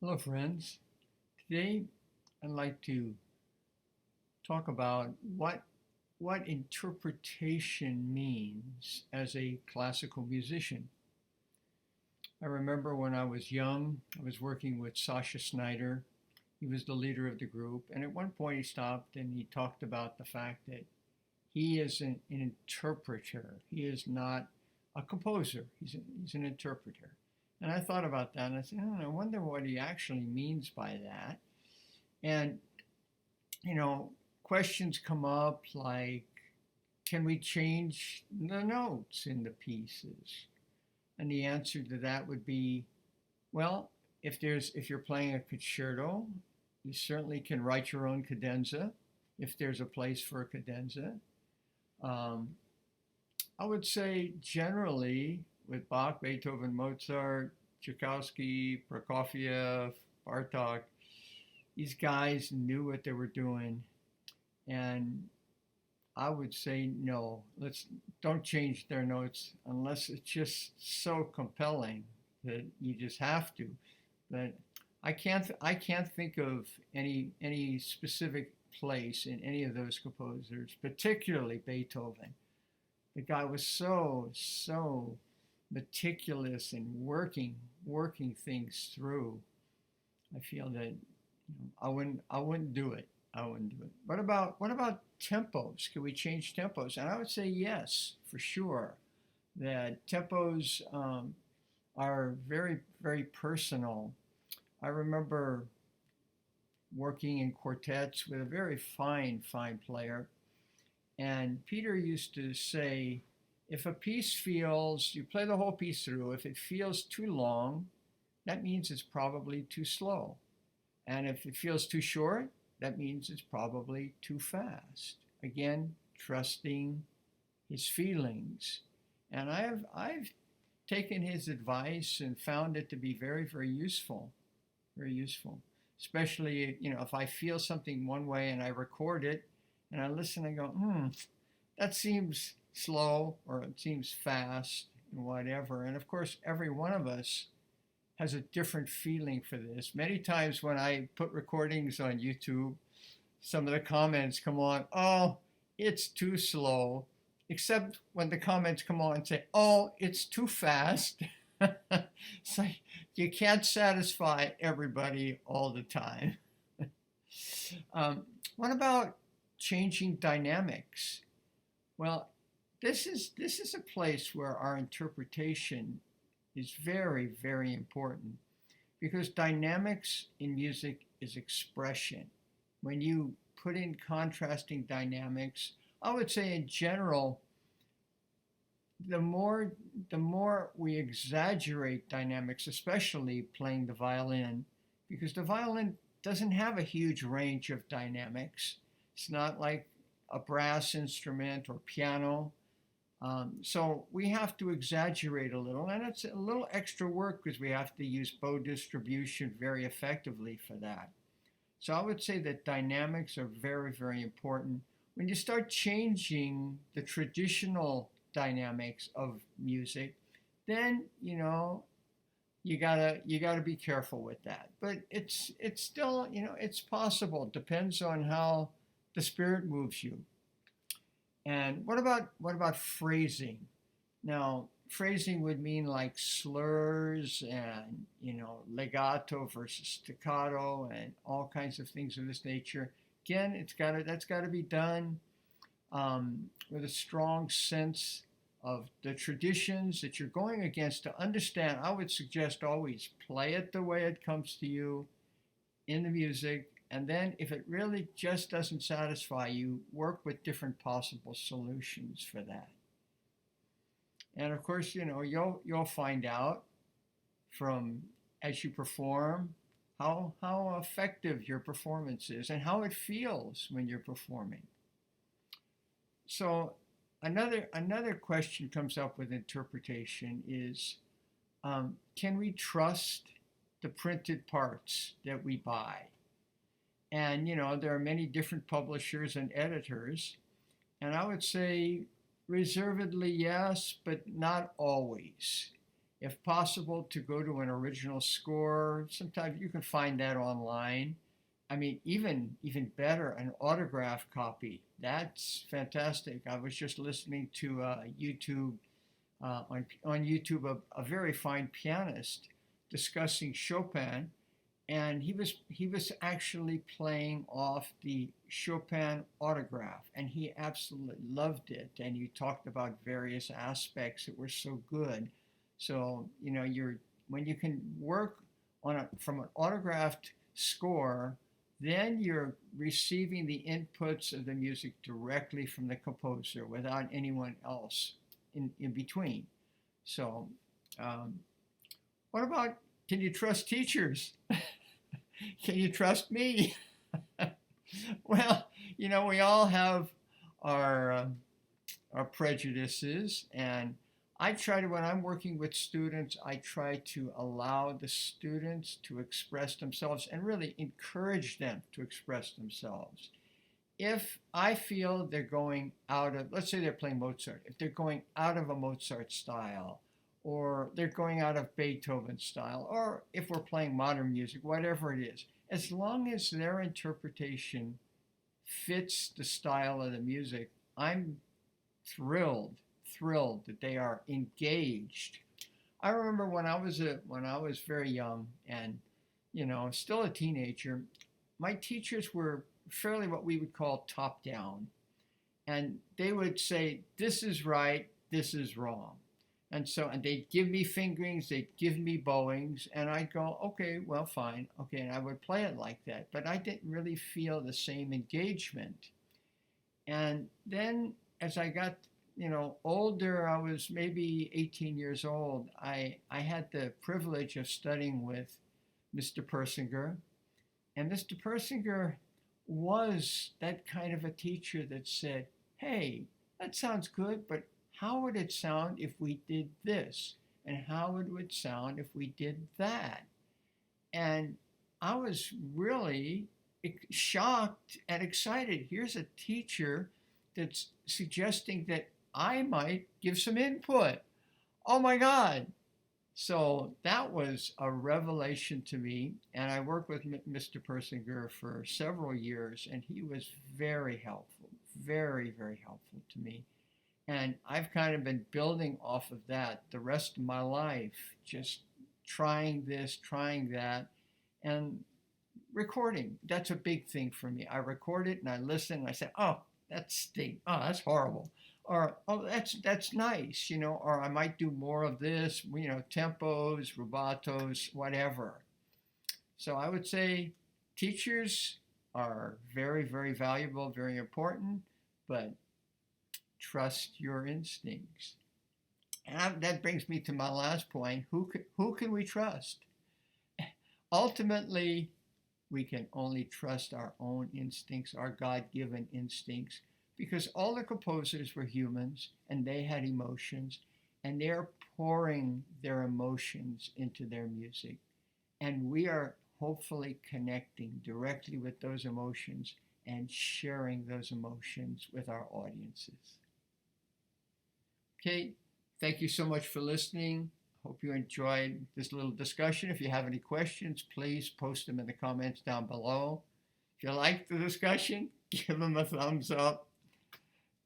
Hello, friends. Today, I'd like to talk about what interpretation means as a classical musician. I remember when I was young, I was working with Sasha Snyder. He was the leader of the group, and at one point he stopped and he talked about the fact that he is an interpreter. He is not a composer. He's an interpreter. And I thought about that, and I said, I wonder what he actually means by that. And you know, questions come up like, can we change the notes in the pieces? And the answer to that would be, well, if you're playing a concerto, you certainly can write your own cadenza if there's a place for a cadenza. Um, I would say generally with Bach, Beethoven, Mozart, Tchaikovsky, Prokofiev, Bartok, these guys knew what they were doing, and I would say no. Let's don't change their notes unless it's just so compelling that you just have to. But I can't think of any specific place in any of those composers, particularly Beethoven. The guy was so meticulous in working things through. I feel that I wouldn't do it. I wouldn't do it. What about tempos? Can we change tempos? And I would say yes, for sure. That tempos are very personal. I remember working in quartets with a very fine player, and Peter used to say, if a piece feels, you play the whole piece through. If it feels too long, that means it's probably too slow. And if it feels too short, that means it's probably too fast. Again, trusting his feelings. And I've taken his advice and found it to be very useful, very useful. Especially, if I feel something one way and I record it and I listen and go, that seems slow or it seems fast and whatever. And of course, every one of us has a different feeling for this. Many times when I put recordings on YouTube, some of the comments come on, oh, it's too slow, except when the comments come on and say, oh, it's too fast. So you can't satisfy everybody all the time. What about changing dynamics? Well, this is a place where our interpretation is very important because dynamics in music is expression. When you put in contrasting dynamics, I would say in general, the more we exaggerate dynamics, especially playing the violin, because the violin doesn't have a huge range of dynamics. It's not like a brass instrument or piano. So we have to exaggerate a little, and it's a little extra work because we have to use bow distribution very effectively for that. So I would say that dynamics are very important. When you start changing the traditional dynamics of music, then you gotta be careful with that. But it's still it's possible. Depends on how the spirit moves you. And what about phrasing? Now, phrasing would mean like slurs and legato versus staccato and all kinds of things of this nature. Again, that's got to be done with a strong sense of the traditions that you're going against to understand. I would suggest always play it the way it comes to you in the music, and then if it really just doesn't satisfy you, work with different possible solutions for that. And of course, you'll find out from as you perform how effective your performance is and how it feels when you're performing. So another question comes up with interpretation is, can we trust the printed parts that we buy? And there are many different publishers and editors, and I would say reservedly yes, but not always. If possible, to go to an original score. Sometimes you can find that online. I mean, even better, an autograph copy. That's fantastic. I was just listening to YouTube on YouTube a very fine pianist discussing Chopin, and he was actually playing off the Chopin autograph, and he absolutely loved it. And he talked about various aspects that were so good. So you're when you can work from an autographed score, then you're receiving the inputs of the music directly from the composer without anyone else in between. So, um, what about, can you trust teachers? Can you trust me? Well, we all have our our prejudices, and I try to, when I'm working with students, I try to allow the students to express themselves and really encourage them to express themselves. If I feel they're going out of, let's say they're playing Mozart, if they're going out of a Mozart style, or they're going out of Beethoven style, or if we're playing modern music, whatever it is, as long as their interpretation fits the style of the music, I'm thrilled, thrilled that they are engaged. I remember when I was very young and still a teenager, my teachers were fairly what we would call top down, and they would say this is right, this is wrong. And they'd give me fingerings, they'd give me bowings, and I'd go, okay, well, fine, okay, and I would play it like that. But I didn't really feel the same engagement. And then as I got, older, I was maybe 18 years old. I had the privilege of studying with Mr. Persinger, and Mr. Persinger was that kind of a teacher that said, hey, that sounds good, but how would it sound if we did this? And how would it sound if we did that? And I was really shocked and excited. Here's a teacher that's suggesting that I might give some input. Oh my God. So that was a revelation to me. And I worked with Mr. Persinger for several years, and he was very helpful, very, very helpful to me. And I've kind of been building off of that the rest of my life, just trying this, trying that, and recording. That's a big thing for me. I record it and I listen and I say, oh, that stinks. Oh, that's horrible. Or, oh, that's nice, or I might do more of this, tempos, rubatos, whatever. So I would say teachers are very, very valuable, very important, but trust your instincts. And that brings me to my last point. Who can we trust? Ultimately, we can only trust our own instincts, our God-given instincts, because all the composers were humans and they had emotions, and they're pouring their emotions into their music. And we are hopefully connecting directly with those emotions and sharing those emotions with our audiences. Okay, thank you so much for listening. Hope you enjoyed this little discussion. If you have any questions, please post them in the comments down below. If you like the discussion, give them a thumbs up.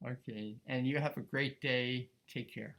Okay, and you have a great day. Take care.